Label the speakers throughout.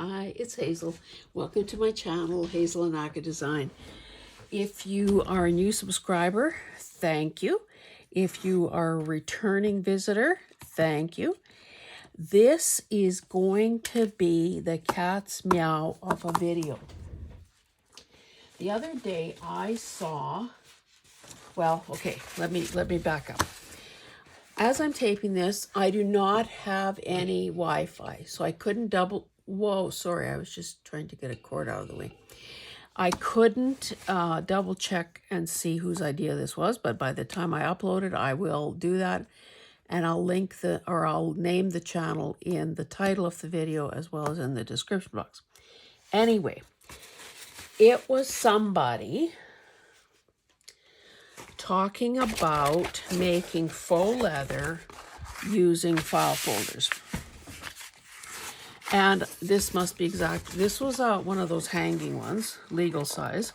Speaker 1: Hi, it's Hazel. Welcome to my channel, Hazel and Aka Design. If you are a new subscriber, thank you. If you are a returning visitor, thank you. This is going to be the cat's meow of a video. The other day I saw, let me back up. As I'm taping this, I do not have any Wi-Fi, so I couldn't whoa, sorry, I was just trying to get a cord out of the way. I couldn't double check and see whose idea this was, but by the time I upload it, I will do that. And I'll I'll name the channel in the title of the video as well as in the description box. Anyway, it was somebody talking about making faux leather using file folders. And this must be this was one of those hanging ones, legal size.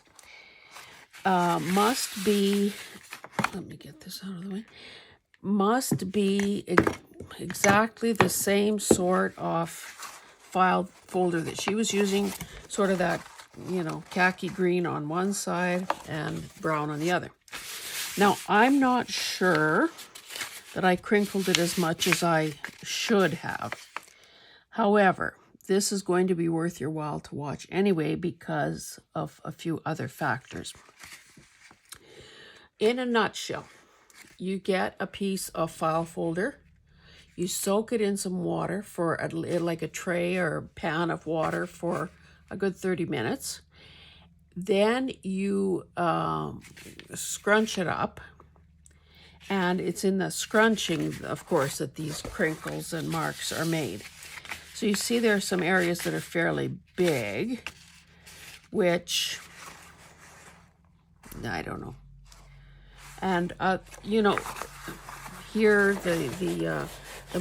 Speaker 1: Must be, let me get this out of the way, must be exactly the same sort of file folder that she was using, sort of that, khaki green on one side and brown on the other. Now, I'm not sure that I crinkled it as much as I should have. However, this is going to be worth your while to watch anyway because of a few other factors. In a nutshell, you get a piece of file folder. You soak it in some water for like a tray or pan of water for a good 30 minutes. Then you scrunch it up. And it's in the scrunching, of course, that these crinkles and marks are made. So you see there are some areas that are fairly big, which, I don't know. And, here the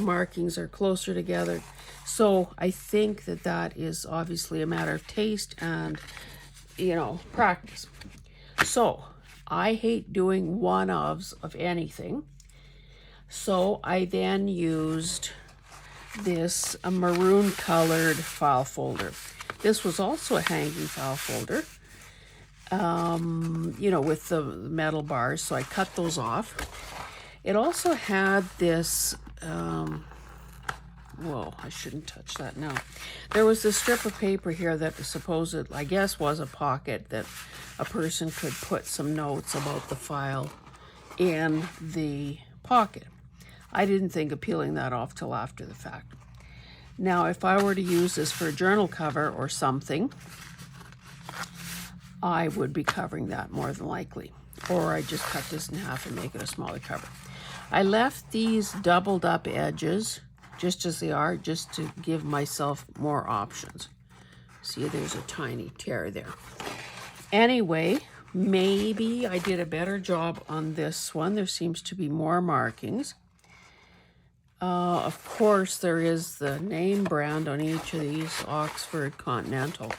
Speaker 1: markings are closer together. So I think that is obviously a matter of taste and, practice. So I hate doing one-ofs of anything. So I then used this maroon colored file folder. This was also a hanging file folder, with the metal bars. So I cut those off. It also had this, whoa, I shouldn't touch that now. There was this strip of paper here that I guess was a pocket that a person could put some notes about the file in the pocket. I didn't think of peeling that off till after the fact. Now, if I were to use this for a journal cover or something, I would be covering that more than likely. Or I just cut this in half and make it a smaller cover. I left these doubled up edges just as they are, just to give myself more options. See, there's a tiny tear there. Anyway, maybe I did a better job on this one. There seems to be more markings. Of course, there is the name brand on each of these, Oxford Continental.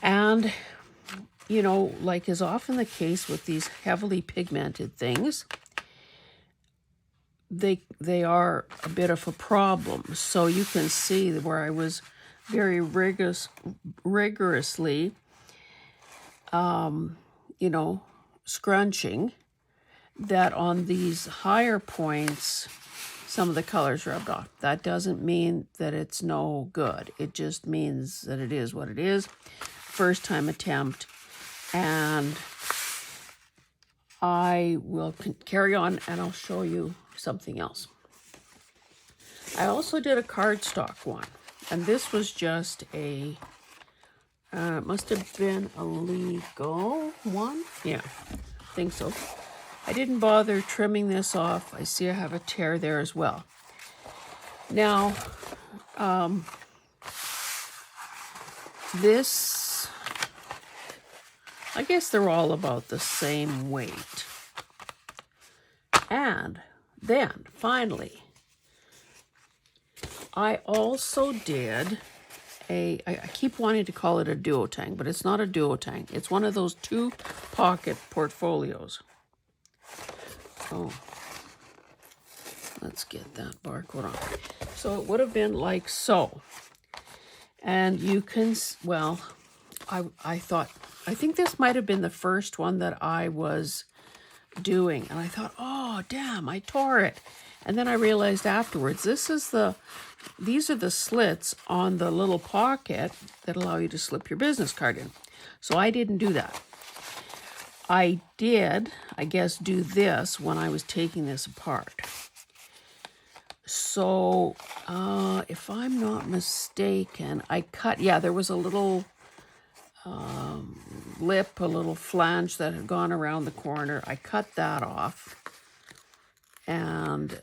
Speaker 1: And, like is often the case with these heavily pigmented things, they are a bit of a problem. So you can see where I was very rigorously, scrunching, that on these higher points, some of the colors rubbed off. That doesn't mean that it's no good. It just means that it is what it is. First time attempt. And I will carry on and I'll show you something else. I also did a cardstock one. And this was just it must have been a legal one. Yeah, I think so. I didn't bother trimming this off. I see I have a tear there as well. Now, this, I guess they're all about the same weight. And then, finally, I also did I keep wanting to call it a duotang, but it's not a duotang. It's one of those 2-pocket portfolios. Oh, let's get that barcode on. So it would have been like so. And you can, well, I think this might have been the first one that I was doing. And I thought, oh, damn, I tore it. And then I realized afterwards, these are the slits on the little pocket that allow you to slip your business card in. So I didn't do that. I did, I guess, do this when I was taking this apart. So, if I'm not mistaken, I cut, yeah, there was a little lip, a little flange that had gone around the corner. I cut that off. And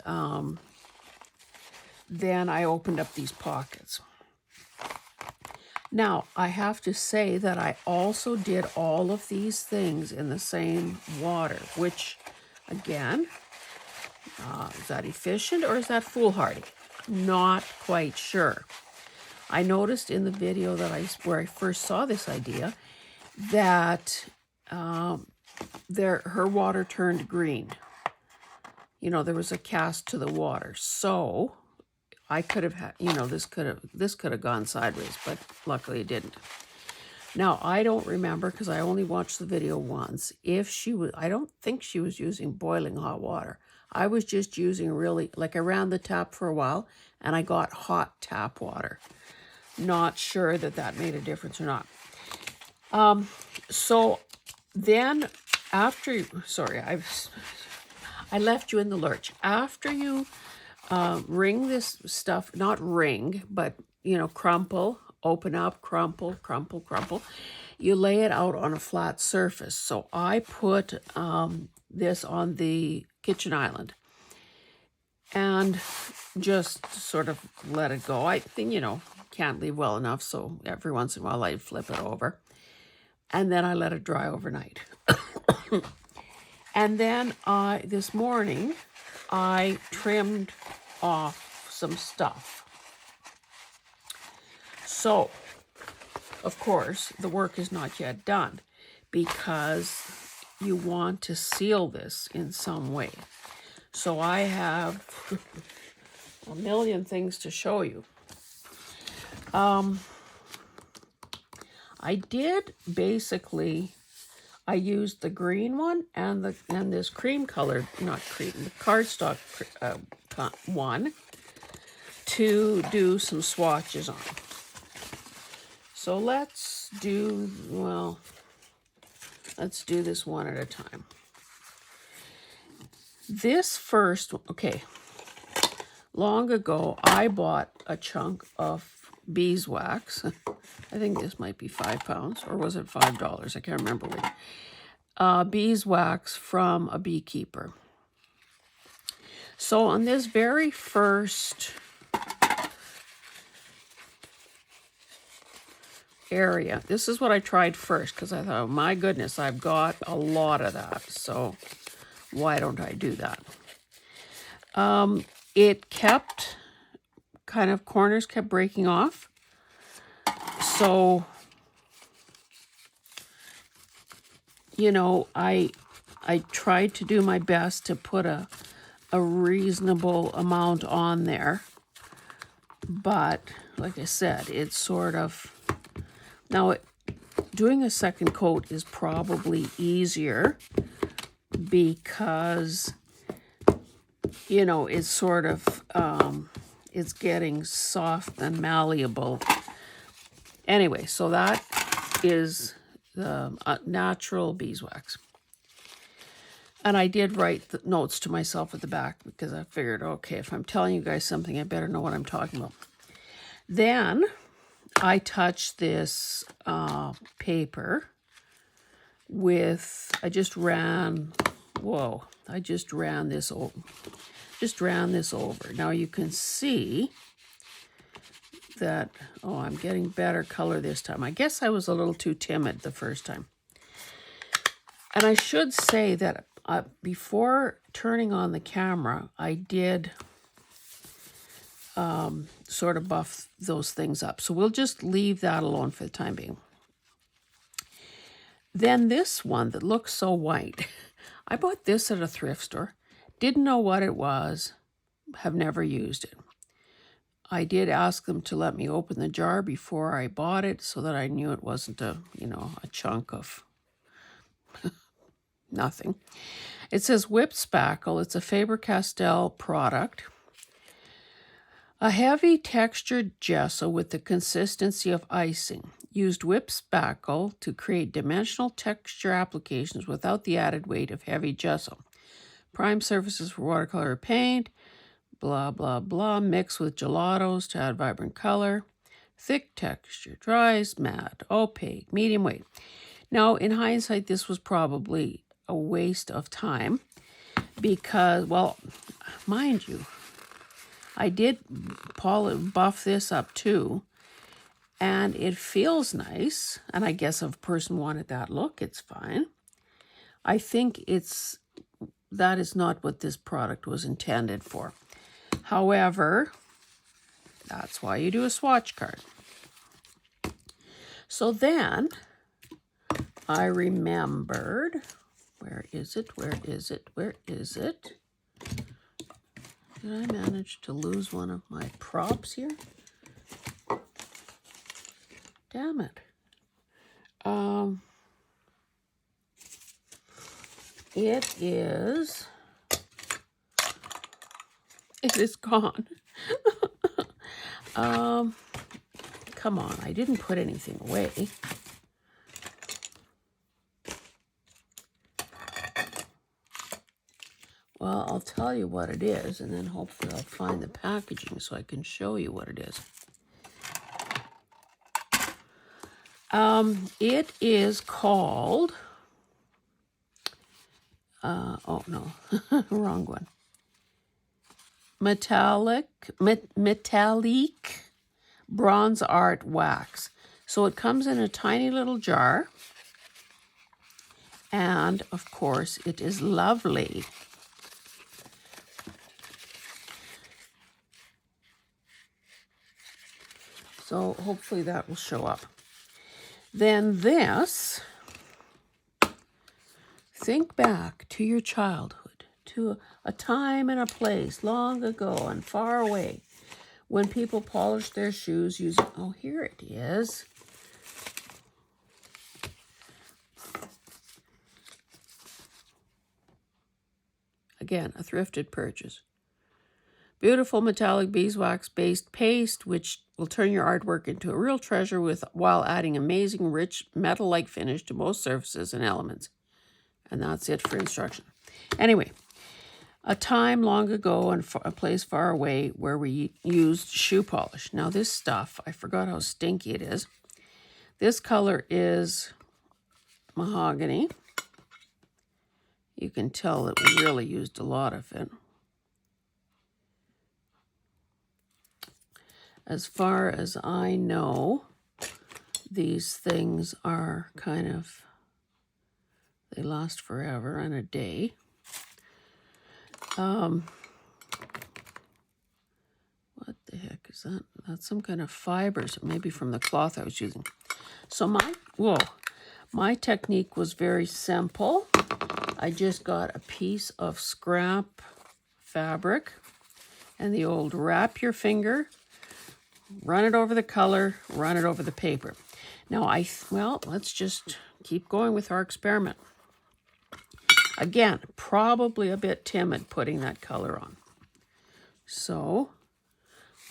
Speaker 1: then I opened up these pockets. Now, I have to say that I also did all of these things in the same water, which, again, is that efficient or is that foolhardy? Not quite sure. I noticed in the video that where I first saw this idea that her water turned green. You know, there was a cast to the water. So I could have had, you know, this could have gone sideways, but luckily it didn't. Now, I don't remember, because I only watched the video once, I don't think she was using boiling hot water. I was just using really, like I ran the tap for a while and I got hot tap water. Not sure that made a difference or not. So then after, sorry, I left you in the lurch. After you wring this stuff, not wring, but, you know, crumple, open up, crumple, crumple, crumple. You lay it out on a flat surface. So I put this on the kitchen island and just sort of let it go. I think, you know, can't leave well enough, so every once in a while I'd flip it over. And then I let it dry overnight. And then this morning, I trimmed off some stuff. So, of course, the work is not yet done because you want to seal this in some way. So I have a million things to show you. I did basically, I used the green one and this cream colored, not cream, the cardstock one to do some swatches on. So let's do this one at a time. This first, okay, long ago I bought a chunk of beeswax. I think this might be 5 pounds, or was it $5? I can't remember which. Beeswax from a beekeeper. So on this very first area, this is what I tried first because I thought, oh, my goodness, I've got a lot of that, so why don't I do that? It kept, kind of corners kept breaking off. So, you know, I tried to do my best to put a reasonable amount on there. But, like I said, it's sort of... Now, doing a second coat is probably easier because, you know, it's sort of... it's getting soft and malleable. Anyway, so that is the natural beeswax. And I did write the notes to myself at the back because I figured, okay, if I'm telling you guys something, I better know what I'm talking about. Then I touched this paper with, I just ran this over. Now you can see that, oh, I'm getting better color this time. I guess I was a little too timid the first time. And I should say that before turning on the camera, I did sort of buff those things up. So we'll just leave that alone for the time being. Then this one that looks so white, I bought this at a thrift store. Didn't know what it was, have never used it. I did ask them to let me open the jar before I bought it so that I knew it wasn't a chunk of nothing. It says whipped spackle. It's a Faber-Castell product. A heavy textured gesso with the consistency of icing. Used whipped spackle to create dimensional texture applications without the added weight of heavy gesso. Prime surfaces for watercolor paint. Blah, blah, blah. Mix with gelatos to add vibrant color. Thick texture. Dries, matte, opaque, medium weight. Now, in hindsight, this was probably a waste of time because, well, mind you, I did buff this up too, and it feels nice. And I guess if a person wanted that look, it's fine. I think that is not what this product was intended for. However, that's why you do a swatch card. So then I remembered, where is it? Did I manage to lose one of my props here? Damn it. It is gone. Come on, I didn't put anything away. Well, I'll tell you what it is, and then hopefully I'll find the packaging so I can show you what it is. It is called, oh no, wrong one. Metallic Bronze Art Wax. So it comes in a tiny little jar, and of course it is lovely. So hopefully that will show up. Then this, think back to your childhood, to a time and a place long ago and far away when people polished their shoes using, oh, here it is. Again, a thrifted purchase. Beautiful metallic beeswax-based paste, which will turn your artwork into a real treasure while adding amazing, rich, metal-like finish to most surfaces and elements. And that's it for instruction. Anyway, a time long ago and a place far away where we used shoe polish. Now this stuff, I forgot how stinky it is. This color is mahogany. You can tell that we really used a lot of it. As far as I know, these things are kind of, they last forever and a day. What the heck is that? That's some kind of fibers, maybe from the cloth I was using. So my technique was very simple. I just got a piece of scrap fabric and the old wrap your finger, run it over the color, run it over the paper. Now let's just keep going with our experiment. Again, probably a bit timid putting that color on. So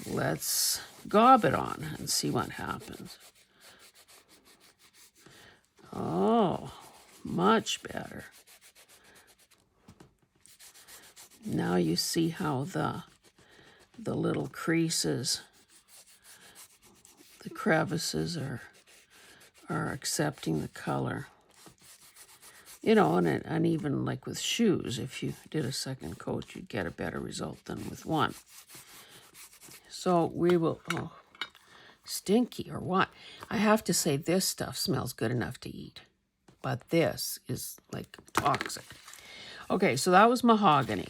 Speaker 1: let's gob it on and see what happens. Oh, much better. Now you see how the little creases, the crevices are accepting the color. You know, and even like with shoes, if you did a second coat, you'd get a better result than with one. So we will, stinky or what? I have to say this stuff smells good enough to eat, but this is like toxic. Okay, so that was mahogany.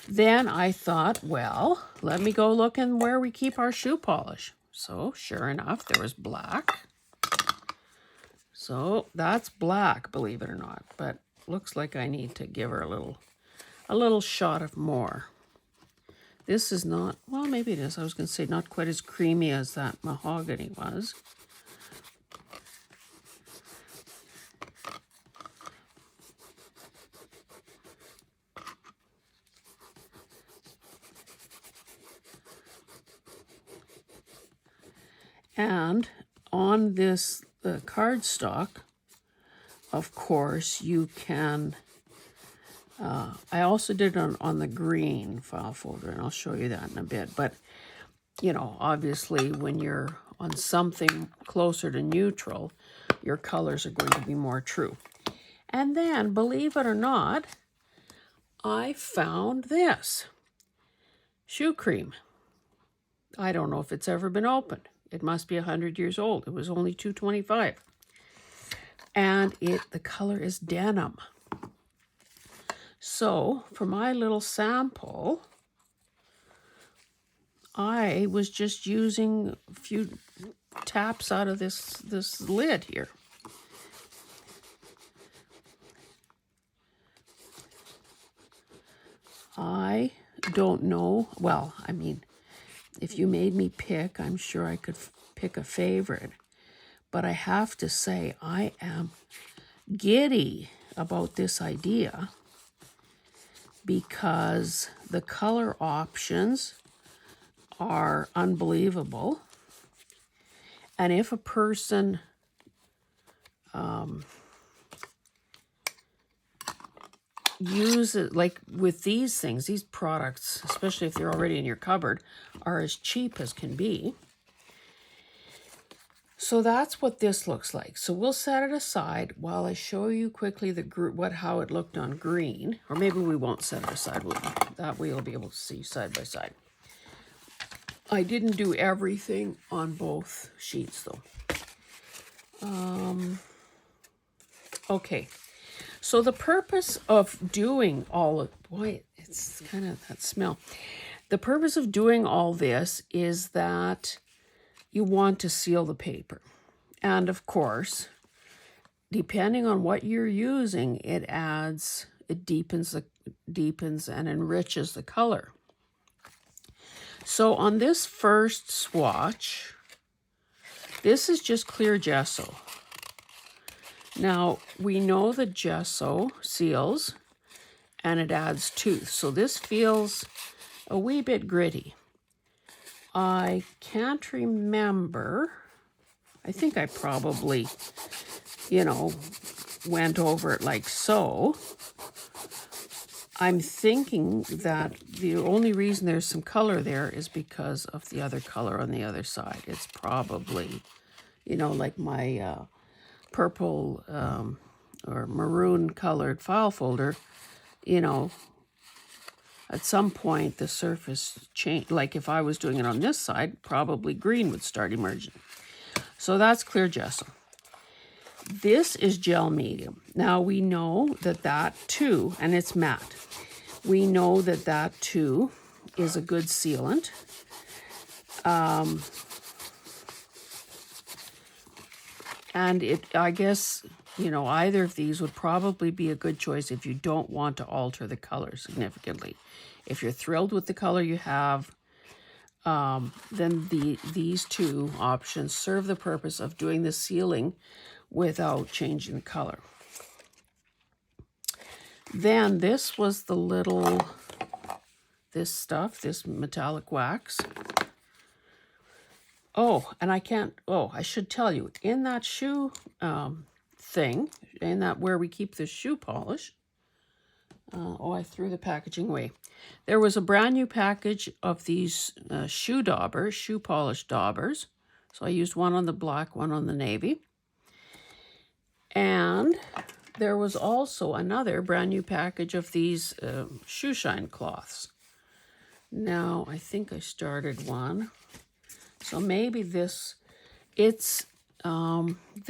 Speaker 1: Then I thought, well, let me go look in where we keep our shoe polish. So sure enough, there was black. So that's black, believe it or not, but looks like I need to give her a little shot of more. This is not, well, maybe it is. I was going to say not quite as creamy as that mahogany was. And on this cardstock, of course, you can, I also did it on the green file folder, and I'll show you that in a bit. But, you know, obviously when you're on something closer to neutral, your colors are going to be more true. And then, believe it or not, I found this shoe cream. I don't know if it's ever been opened. It must be 100 years old. It was only $2.25. And the color is denim. So for my little sample, I was just using a few taps out of this lid here. I don't know. Well, I mean, if you made me pick, I'm sure I could pick a favorite. But I have to say, I am giddy about this idea because the color options are unbelievable. And if a person uses, like with these things, these products, especially if they're already in your cupboard, are as cheap as can be. So that's what this looks like. So we'll set it aside while I show you quickly how it looked on green. Or maybe we won't set it aside. That way you'll be able to see side by side. I didn't do everything on both sheets though. Okay. So the purpose of doing all of, boy, it's kind of that smell. The purpose of doing all this is that you want to seal the paper. And of course, depending on what you're using, it deepens and enriches the color. So on this first swatch, this is just clear gesso. Now, we know that gesso seals and it adds tooth. So this feels a wee bit gritty. I can't remember. I think I probably, went over it like so. I'm thinking that the only reason there's some color there is because of the other color on the other side. It's probably, like my purple or maroon colored file folder, at some point the surface changed. Like if I was doing it on this side, probably green would start emerging. So that's clear gesso. This is gel medium. Now we know that too, and it's matte. We know that too is a good sealant. And I guess, either of these would probably be a good choice if you don't want to alter the color significantly. If you're thrilled with the color you have, then these two options serve the purpose of doing the sealing without changing the color. Then this was the little, this metallic wax. Oh, and I should tell you, in that shoe thing, in that where we keep the shoe polish, I threw the packaging away. There was a brand new package of these shoe polish daubers. So I used one on the black, one on the navy. And there was also another brand new package of these shoe shine cloths. Now, I think I started one. So maybe this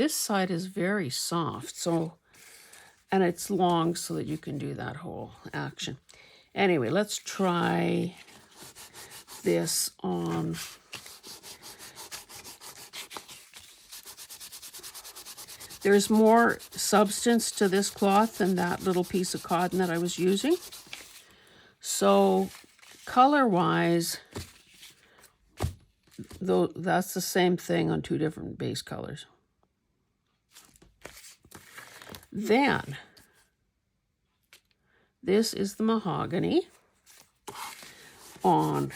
Speaker 1: side is very soft. So, and it's long so that you can do that whole action. Anyway, let's try this on. There's more substance to this cloth than that little piece of cotton that I was using. So color-wise, though, that's the same thing on 2 different base colors. Then, this is the mahogany on,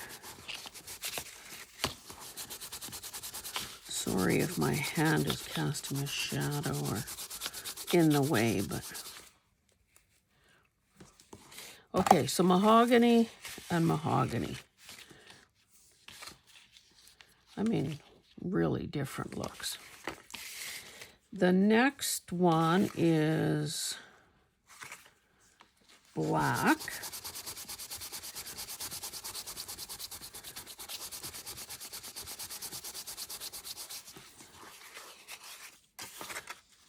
Speaker 1: sorry if my hand is casting a shadow or in the way, but okay, so mahogany and mahogany. I mean, really different looks. The next one is black.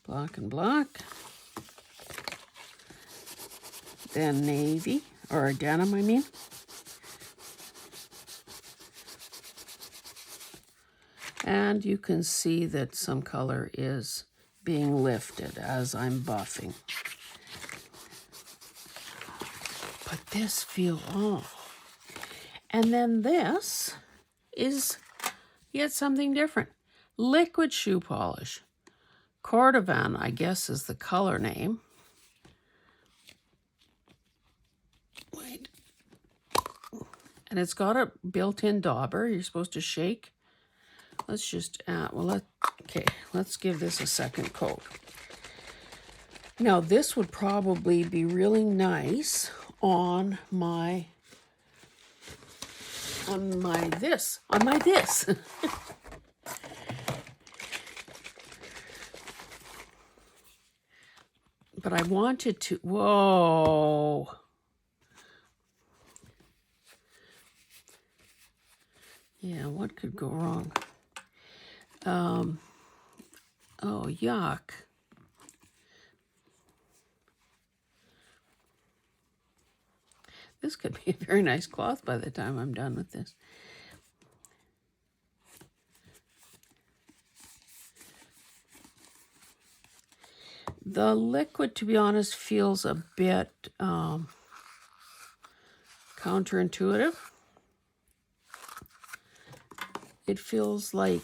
Speaker 1: Black and black. Then navy, or denim, I mean. And you can see that some color is being lifted as I'm buffing. But this feels, oh. And then this is yet something different. Liquid shoe polish. Cordovan, I guess, is the color name. Wait. And it's got a built-in dauber. You're supposed to shake. Let's just add, well, okay, let's give this a second coat. Now, this would probably be really nice on my this. But I wanted to, whoa. Yeah, what could go wrong? Oh, yuck. This could be a very nice cloth by the time I'm done with this. The liquid, to be honest, feels a bit counterintuitive. It feels like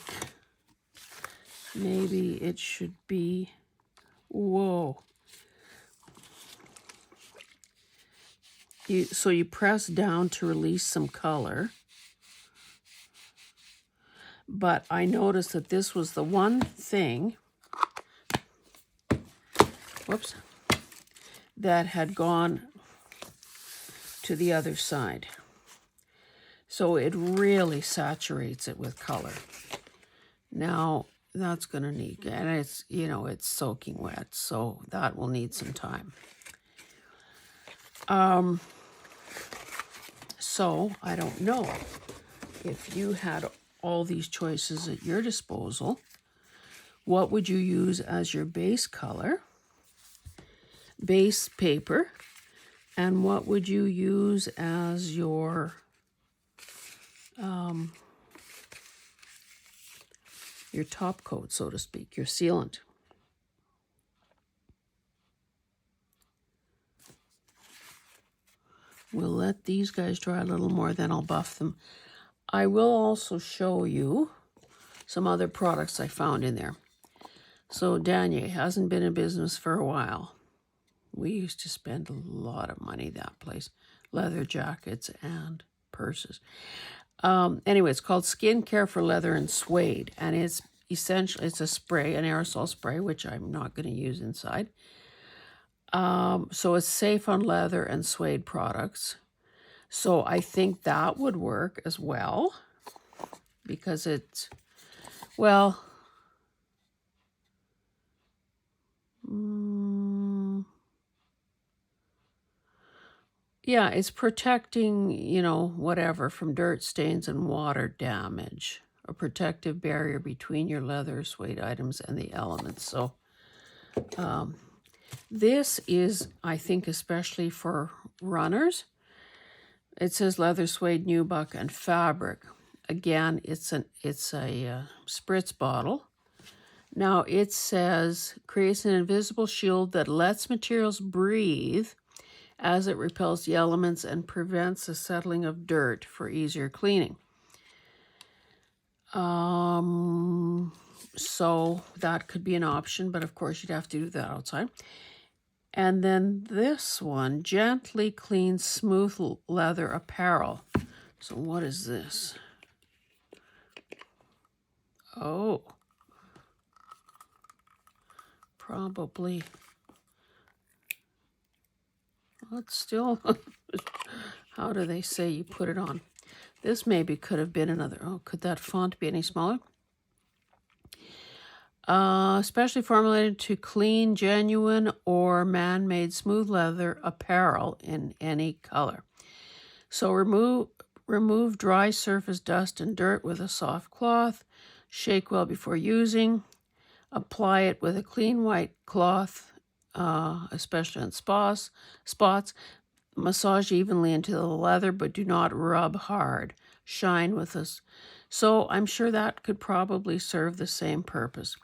Speaker 1: maybe it should be, whoa. So you press down to release some color. But I noticed that this was the one thing, whoops, that had gone to the other side. So it really saturates it with color. Now, that's going to need, and it's, you know, it's soaking wet, so that will need some time. So I don't know if you had all these choices at your disposal, what would you use as your base color, base paper, and what would you use as your top coat, so to speak, your sealant. We'll let these guys dry a little more, then I'll buff them. I will also show you some other products I found in there. So Danier hasn't been in business for a while. We used to spend a lot of money that place. Leather jackets and purses. Anyway, it's called Skincare for Leather and Suede. And it's essentially, it's a spray, an aerosol spray, which I'm not going to use inside. So it's safe on leather and suede products. So I think that would work as well. Because it's, well, yeah, it's protecting, you know, whatever from dirt, stains, and water damage. A protective barrier between your leather, suede items and the elements. So this is, I think, especially for runners. It says leather, suede, nubuck, and fabric. Again, it's a spritz bottle. Now it says, creates an invisible shield that lets materials breathe as it repels the elements and prevents the settling of dirt for easier cleaning. So that could be an option, but of course you'd have to do that outside. And then this one, gently cleans smooth leather apparel. So what is this? Oh, probably. It's still, how do they say you put it on? This maybe could have been another, oh, could that font be any smaller? Especially formulated to clean genuine or man-made smooth leather apparel in any color. So remove dry surface dust and dirt with a soft cloth. Shake well before using. Apply it with a clean white cloth, especially on spots. Massage evenly into the leather, but do not rub hard. Shine with us. So I'm sure that could probably serve the same purpose.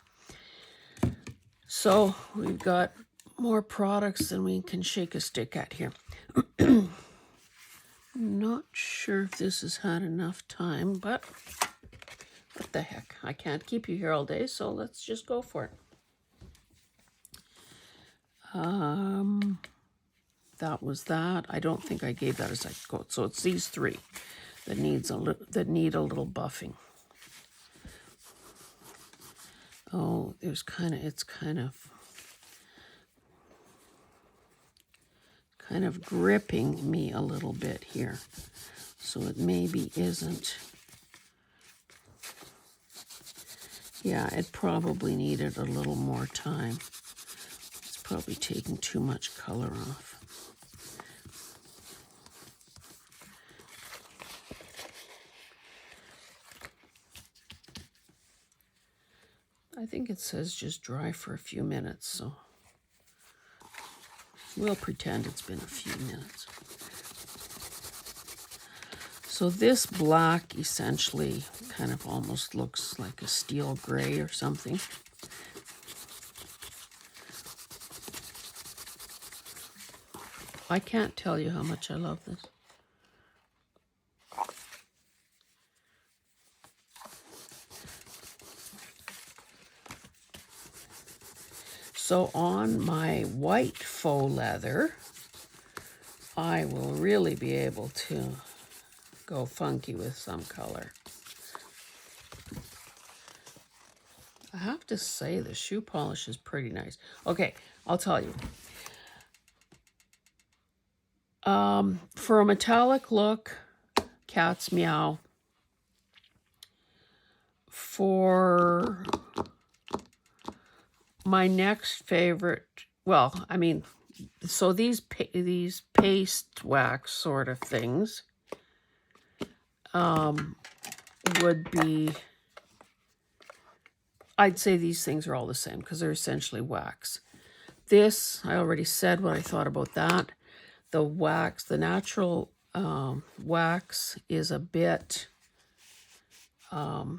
Speaker 1: So we've got more products than we can shake a stick at here. Not sure if this has had enough time, but what the heck? I can't keep you here all day, so let's just go for it. That was that. I don't think I gave that as a quote. So it's these three that need a little buffing. Oh, it's kind of gripping me a little bit here. So it maybe isn't. Yeah, it probably needed a little more time. It's probably taking too much color off. I think it says just dry for a few minutes, so we'll pretend it's been a few minutes. So this black essentially kind of almost looks like a steel gray or something. I can't tell you how much I love this. So on my white faux leather, I will really be able to go funky with some color. I have to say the shoe polish is pretty nice. Okay, I'll tell you. For a metallic look, cat's meow. For my next favorite, well, I mean, so these paste wax sort of things would be, I'd say these things are all the same because they're essentially wax. This, I already said what I thought about that. The wax, the natural wax is a bit, probably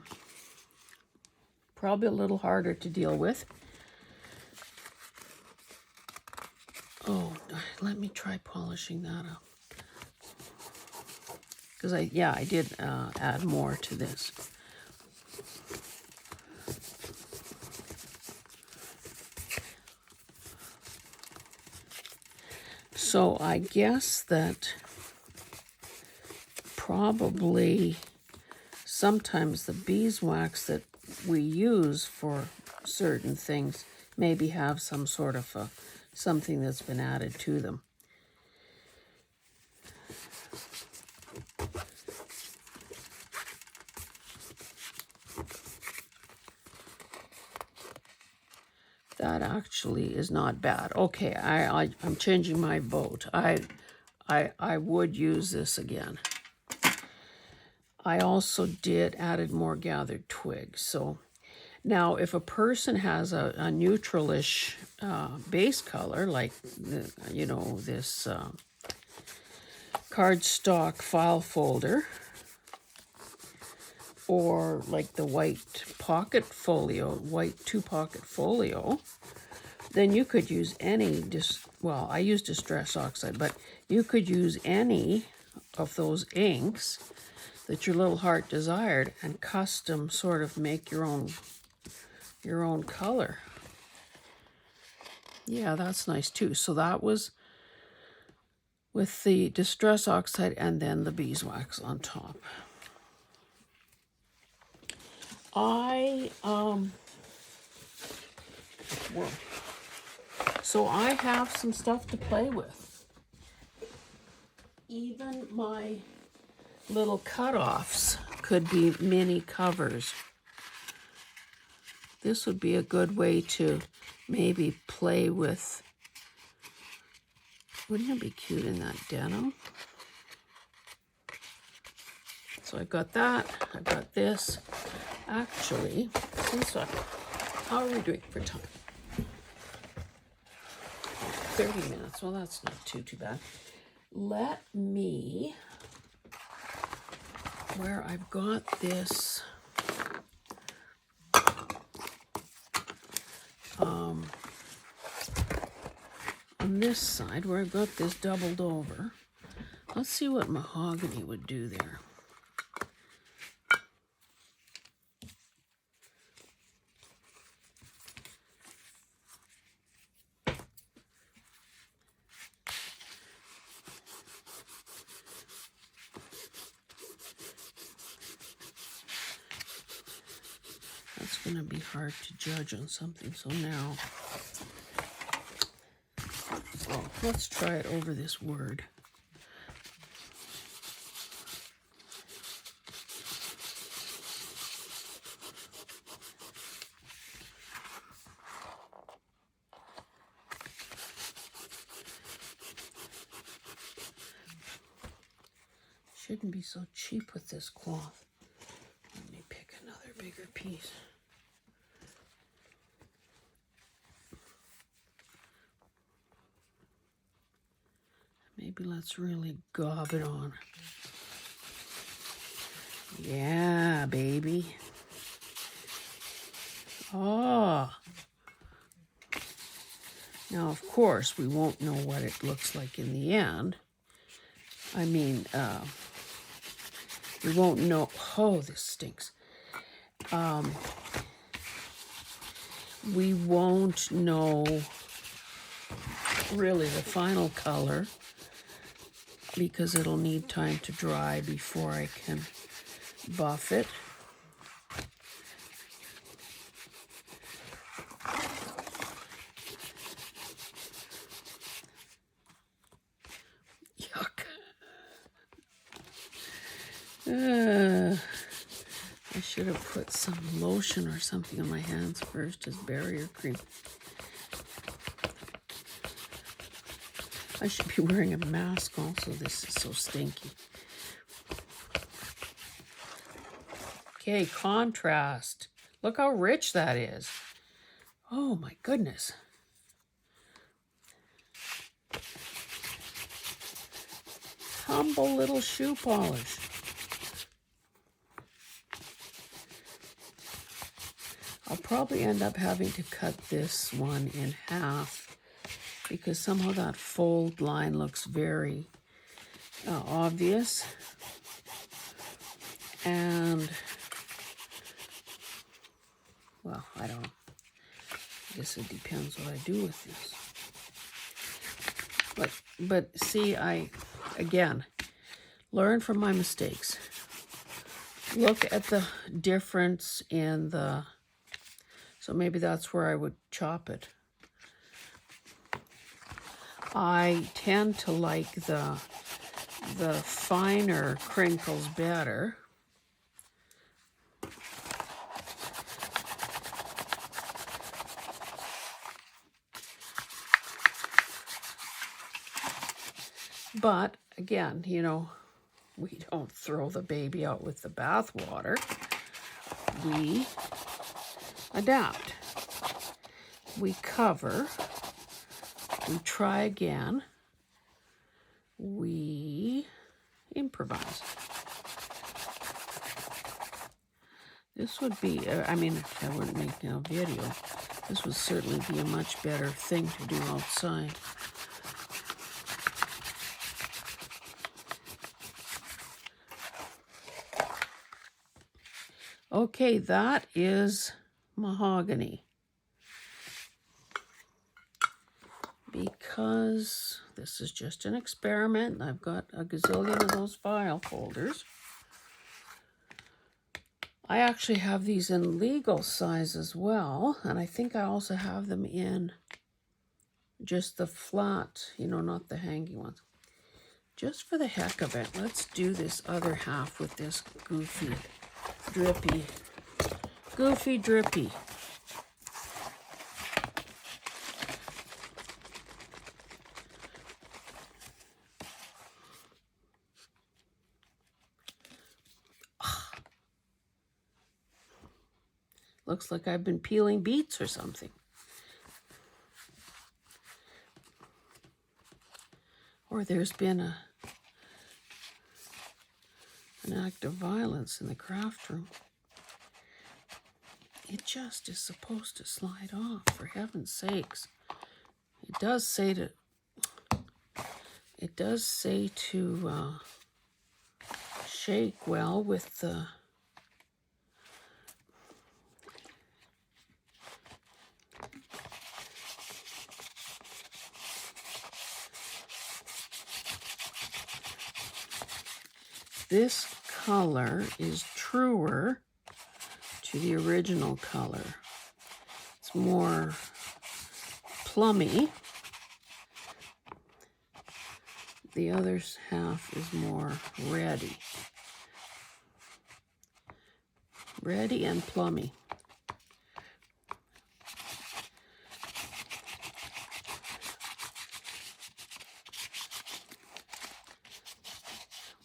Speaker 1: a little harder to deal with. Oh, let me try polishing that up. Because I did add more to this. So I guess that probably sometimes the beeswax that we use for certain things maybe have some sort of something that's been added to them. That actually is not bad. Okay, I'm changing my vote. I would use this again. I also added more gathered twigs. So now if a person has a neutralish base color, like, this cardstock file folder, or like the white pocket folio, white 2-pocket folio, then you could use any, well, I use Distress Oxide, but you could use any of those inks that your little heart desired and custom sort of make your own color. Yeah, that's nice too. So that was with the Distress Oxide and then the beeswax on top. So I have some stuff to play with. Even my little cutoffs could be mini covers. This would be a good way to maybe play with. Wouldn't it be cute in that denim? So I got that, I got this. Actually, how are we doing for time? 30 minutes, well that's not too bad. Let me, where I've got this, on this side where I've got this doubled over, let's see what mahogany would do there. That's going to be hard to judge on something, so now, let's try it over this word. Shouldn't be so cheap with this cloth. Let me pick another bigger piece. Maybe let's really gob it on. Yeah, baby. Oh. Now, of course, we won't know what it looks like in the end. I mean, we won't know. Oh, this stinks. We won't know really the final color because it'll need time to dry before I can buff it. Yuck. I should have put some lotion or something on my hands first as barrier cream. I should be wearing a mask also. This is so stinky. Okay, contrast. Look how rich that is. Oh my goodness. Humble little shoe polish. I'll probably end up having to cut this one in half because somehow that fold line looks very obvious. And, well, I don't know. I guess it depends what I do with this. But see, again, learn from my mistakes. Look at the difference in the, so maybe that's where I would chop it. I tend to like the finer crinkles better. But again, you know, we don't throw the baby out with the bathwater. We adapt. We cover. We try again. We improvise. This would be, I mean, if I weren't making a video, this would certainly be a much better thing to do outside. Okay, that is mahogany. Because this is just an experiment, I've got a gazillion of those file folders. I actually have these in legal size as well, and I think I also have them in just the flat, you know, not the hanging ones. Just for the heck of it, let's do this other half with this goofy, drippy. Looks like I've been peeling beets or something. Or there's been an act of violence in the craft room. It just is supposed to slide off, for heaven's sakes. It does say to shake well with the this color is truer to the original color. It's more plummy. The other half is more reddy. Reddy and plummy.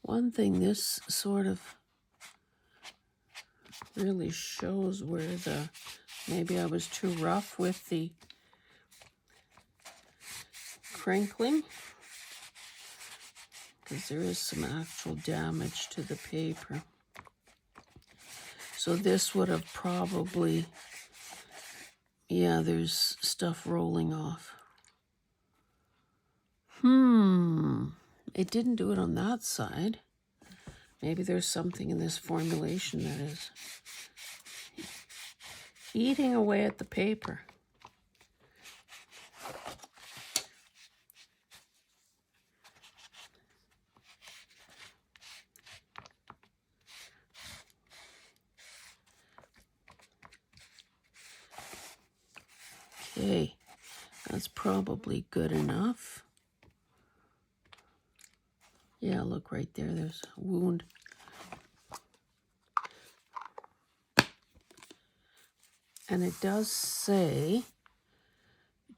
Speaker 1: One thing this sort of really shows where maybe I was too rough with the crinkling, because there is some actual damage to the paper. So this would have probably, yeah, there's stuff rolling off. It didn't do it on that side. Maybe there's something in this formulation that is eating away at the paper. Okay, that's probably good enough. Yeah, look right there, there's a wound. And it does say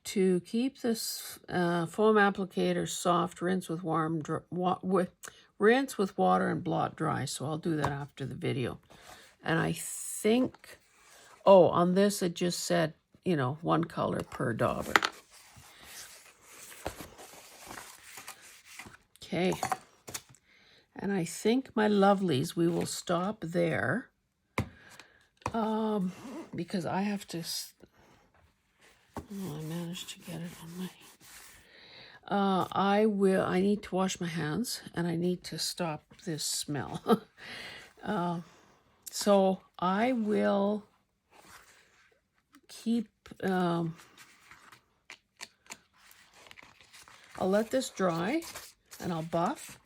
Speaker 1: to keep this foam applicator soft, rinse with rinse with water and blot dry. So I'll do that after the video. And I think, oh, on this it just said, you know, one color per dauber. Okay. And I think, my lovelies, we will stop there. Because I have to, I managed to get it on my, I need to wash my hands, and I need to stop this smell. So I will keep, I'll let this dry, and I'll buff,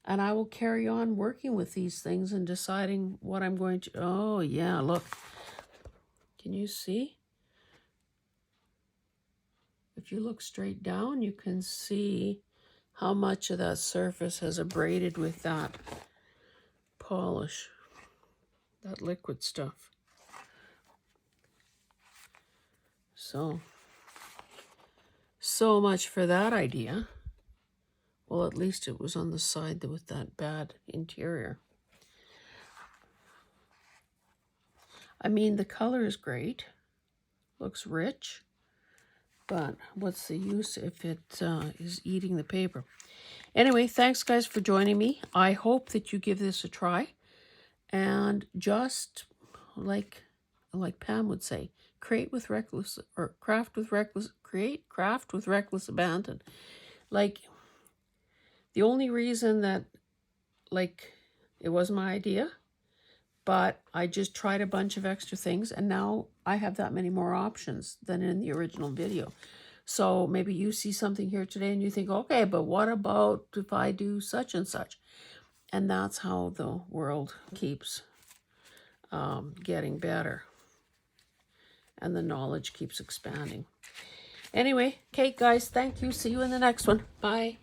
Speaker 1: and I will carry on working with these things and deciding what I'm going to, oh yeah, look. Can you see? If you look straight down, you can see how much of that surface has abraded with that polish, that liquid stuff. So much for that idea. Well, at least it was on the side with that bad interior. I mean, the color is great, looks rich, but what's the use if it is eating the paper? Anyway, thanks guys for joining me. I hope that you give this a try, and just like Pam would say, create with reckless, or craft with reckless, create, craft with reckless abandon. Like, the only reason that, like, it was my idea, but I just tried a bunch of extra things, and now I have that many more options than in the original video. So maybe you see something here today and you think, okay, but what about if I do such and such? And that's how the world keeps getting better. And the knowledge keeps expanding. Anyway, okay, guys, thank you. See you in the next one. Bye.